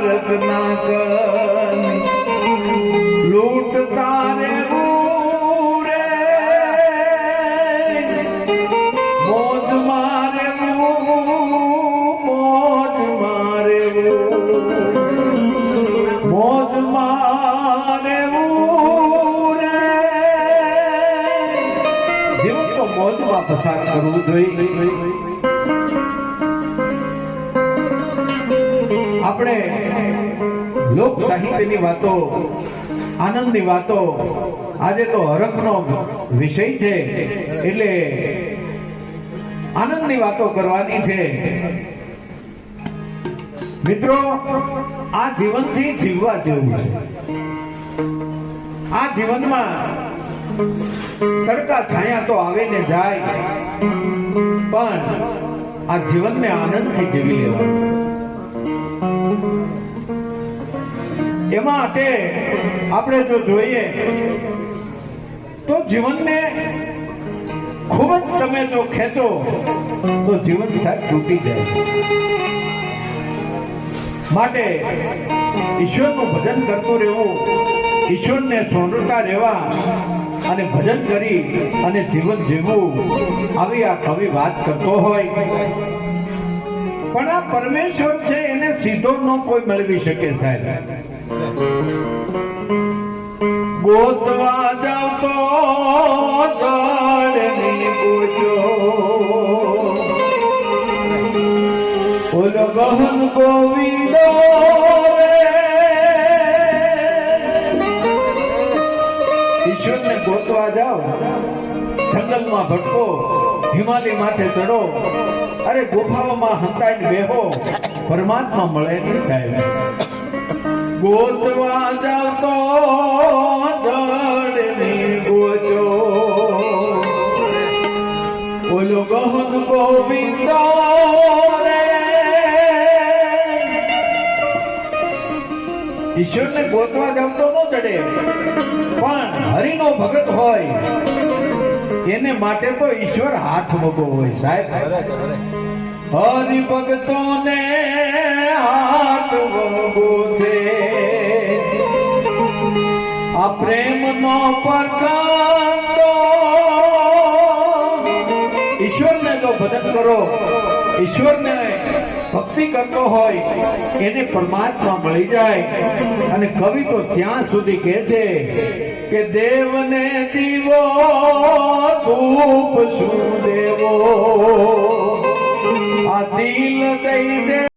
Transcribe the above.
રત્ના કર લૂટ તારે રે મોજ મારે મોજ મારે મોજ મારે રે જીવન તો મોજમાં પસાર કરવું જોઈએ। આપણે લોક સાહિત્યની વાતો, આનંદની વાતો, આજે તો હરખનો વિષય છે એટલે આનંદની વાતો કરવાની છે। મિત્રો, આ જીવનથી જીવવા જેવું છે। આ જીવનમાં તડકા છાયા તો આવે ને જાય, પણ આ જીવનને આનંદથી જીવી લેવાનું। એમાં માટે આપણે જો જોઈએ તો જીવનને ખૂબ જ તમે જો ખેંચો તો જીવન સાહેબ તૂટી જાય। માટે ઈશ્વરનું ભજન કરતું રહેવું, ઈશ્વરને સોંદરતા રહેવા અને ભજન કરી અને જીવન જીવવું, આવી આ કવિ વાત કરતો હોય। પણ આ પરમેશ્વર છે એને સીધો ન કોઈ મેળવી શકે સાહેબ। ગોતવા જાવ તો જળની પૂજો ઓલો ગહન ગોવિંદો ઈશ્વરને ગોતવા જાવ, જંગલમાં ભટકો, હિમાલય માથે ચડો, અરે ગુફાઓમાં હંતાઈને બેહો, પરમાત્મા મળે નહીં સાહેબ। ગોતવા જાવ તો જળની ગોજો ઓલો ગહન ગોવિંદો રે ઈશ્વરને ગોતવા જાવ તો ન ચડે, પણ હરિનો ભગત હોય એને માટે તો ઈશ્વર હાથ મગો હોય સાહેબ। હરિ ભક્તોને હાથ મગો છે, આ પ્રેમનો પરખંડો। ઈશ્વરને જો ભજન કરો, ઈશ્વરને ભક્તિ કરતો હોય એને પરમાત્મા મળી જાય। અને કવિ તો ત્યાં સુધી કહે છે કે દેવને દીવો ધૂપ શું દેવો, આ દિલ દઈ દે।